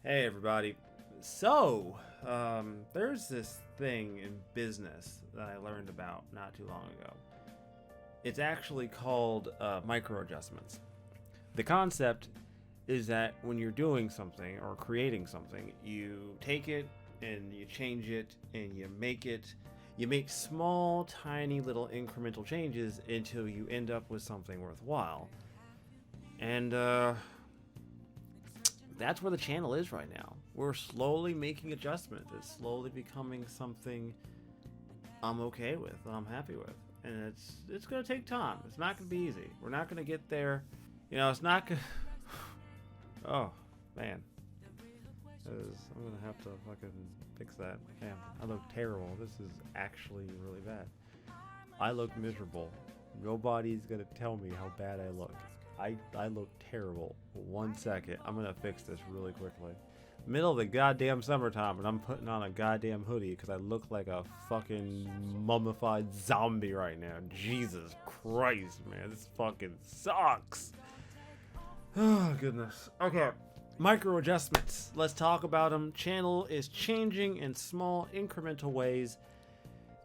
Hey everybody. So, there's this thing in business that I learned about not too long ago. It's actually called micro adjustments. The concept is that when you're doing something or creating something, you take it and you change it and you make small, tiny little incremental changes until you end up with something worthwhile. And that's where the channel is right now. We're slowly making adjustments. It's slowly becoming something I'm okay with, that I'm happy with. And it's gonna take time. It's not gonna be easy. We're not gonna get there. It's not gonna. Oh man, I'm gonna have to fucking fix that. Man, I look terrible. This is actually really bad. I look miserable. Nobody's gonna tell me how bad I look. I look terrible. 1 second. I'm gonna fix this really quickly. Middle of the goddamn summertime, and I'm putting on a goddamn hoodie because I look like a fucking mummified zombie right now. Jesus Christ, man. This fucking sucks. Oh, goodness. Okay. Micro adjustments. Let's talk about them. Channel is changing in small incremental ways,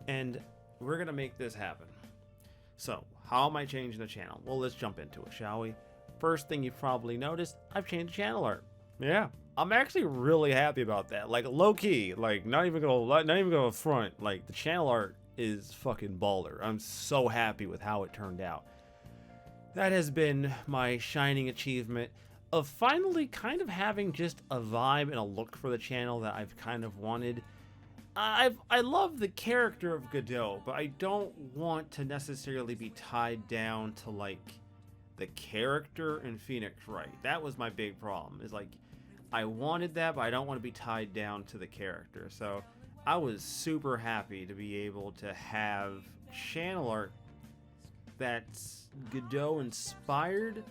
and we're gonna make this happen. So, how am I changing the channel? Well, let's jump into it, shall we? First thing you've probably noticed, I've changed channel art. Yeah, I'm actually really happy about that. Like, low key, like not even gonna front. Like, the channel art is fucking baller. I'm so happy with how it turned out. That has been my shining achievement of finally kind of having just a vibe and a look for the channel that I've kind of wanted. I love the character of Godot, but I don't want to necessarily be tied down to like the character in Phoenix Wright. That was my big problem. Is like I wanted that, but I don't want to be tied down to the character. So I was super happy to be able to have channel art that's Godot inspired,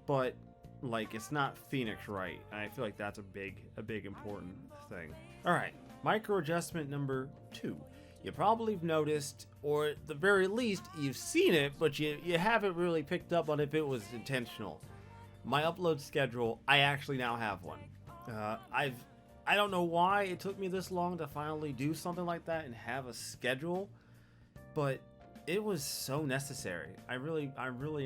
but like it's not Phoenix Wright. And I feel like that's a big important thing. All right. Micro adjustment number 2. You probably have noticed, or at the very least, you've seen it, but you haven't really picked up on if it was intentional. My upload schedule, I actually now have one. I don't know why it took me this long to finally do something like that and have a schedule, but it was so necessary. I really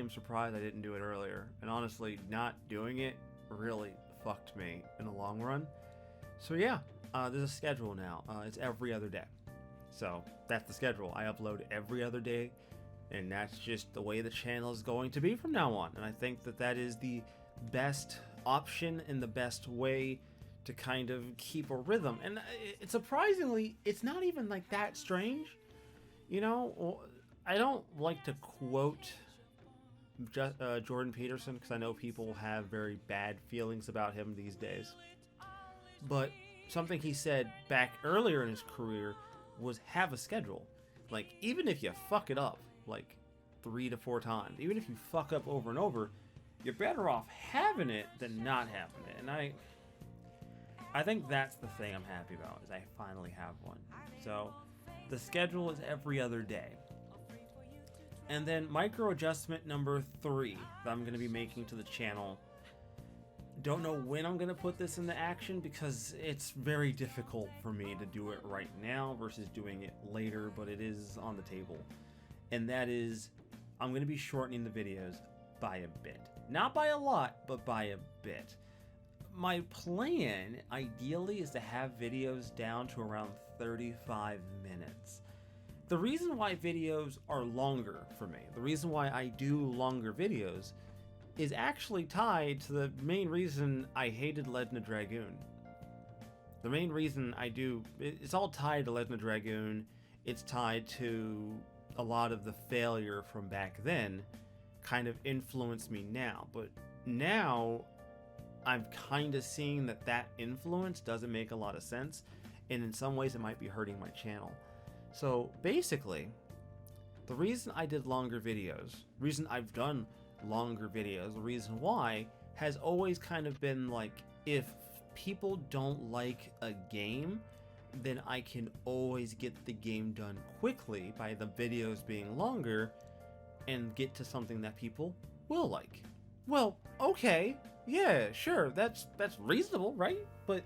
am surprised I didn't do it earlier. And honestly, not doing it really fucked me in the long run. So yeah. There's a schedule now. It's every other day. So that's the schedule. I upload every other day, and that's just the way the channel is going to be from now on. And I think that is the best option and the best way to kind of keep a rhythm. And it's surprisingly, it's not even like that strange. I don't like to quote Jordan Peterson because I know people have very bad feelings about him these days. But something he said back earlier in his career was have a schedule. Like, even if you fuck it up like 3 to 4 times, even if you fuck up over and over, you're better off having it than not having it. And I think that's the thing I'm happy about, is I finally have one. So the schedule is every other day. And then micro adjustment number 3 that I'm going to be making to the channel. Don't know when I'm going to put this into action because it's very difficult for me to do it right now versus doing it later, but it is on the table. And that is, I'm going to be shortening the videos by a bit. Not by a lot, but by a bit. My plan, ideally, is to have videos down to around 35 minutes. The reason why videos are longer for me, the reason why I do longer videos, is actually tied to the main reason I hated Legend of Dragoon. The main reason it's all tied to Legend of Dragoon. It's tied to a lot of the failure from back then kind of influenced me now. But now I'm kind of seeing that influence doesn't make a lot of sense. And in some ways it might be hurting my channel. So basically, the reason I did longer videos, reason I've done longer videos, the reason why has always kind of been like, if people don't like a game, then I can always get the game done quickly by the videos being longer and get to something that people will like. Well, okay, Yeah, sure, that's reasonable, right? But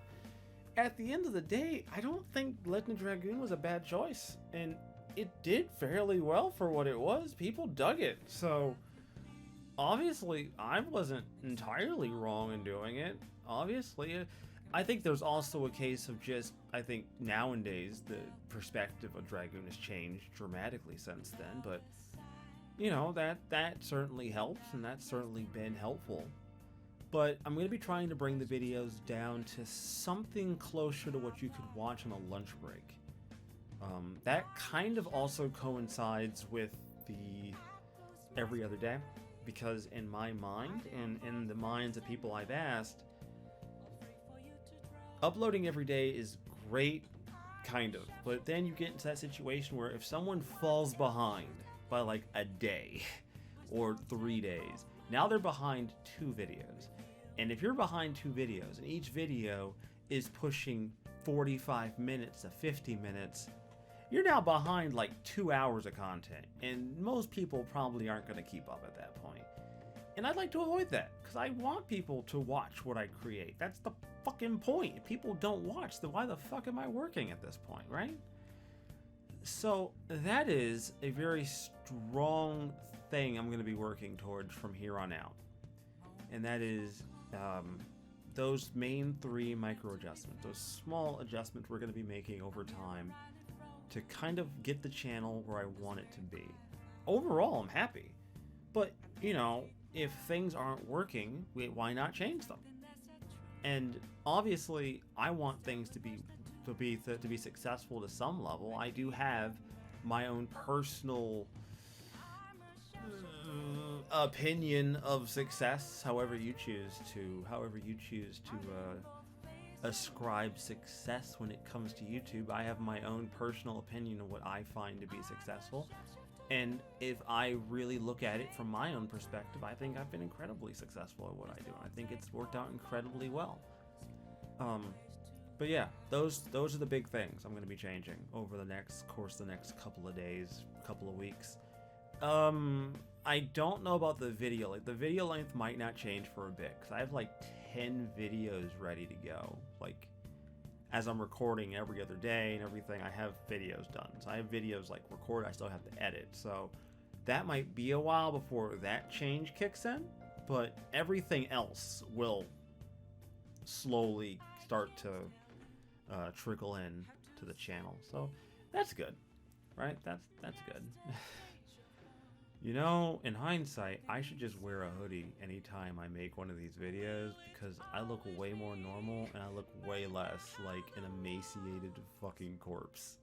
at the end of the day, I don't think Legend of Dragoon was a bad choice, and it did fairly well for what it was. People dug it, so obviously I wasn't entirely wrong in doing it. Obviously, I think there's also a case of just, I think nowadays the perspective of Dragoon has changed dramatically since then, but you know, that certainly helps, and that's certainly been helpful. But I'm going to be trying to bring the videos down to something closer to what you could watch on a lunch break. That kind of also coincides with the every other day, because in my mind and in the minds of people I've asked, uploading every day is great, kind of, but then you get into that situation where if someone falls behind by like a day or 3 days, now they're behind 2 videos. And if you're behind 2 videos and each video is pushing 45 minutes to 50 minutes, you're now behind like 2 hours of content. And most people probably aren't going to keep up at that point. And I'd like to avoid that, because I want people to watch what I create. That's the fucking point. If people don't watch, then why the fuck am I working at this point, right? So that is a very strong thing I'm going to be working towards from here on out. And that is those main 3 micro adjustments, those small adjustments we're going to be making over time to kind of get the channel where I want it to be. Overall, I'm happy. But, you know, if things aren't working, why not change them? And obviously, I want things to be successful to some level. I do have my own personal opinion of success, however you choose to ascribe success when it comes to YouTube. I have my own personal opinion of what I find to be successful. And if I really look at it from my own perspective, I think I've been incredibly successful at what I do. I think it's worked out incredibly well. But yeah, those are the big things I'm going to be changing over the next couple of days, couple of weeks. I don't know about the video. Like, the video length might not change for a bit, because I have like 10 videos ready to go. Like, as I'm recording every other day and everything, I have videos done. So I have videos like recorded, I still have to edit. So that might be a while before that change kicks in, but everything else will slowly start to trickle in to the channel. So that's good, right? That's good. You know, in hindsight, I should just wear a hoodie anytime I make one of these videos, because I look way more normal and I look way less like an emaciated fucking corpse.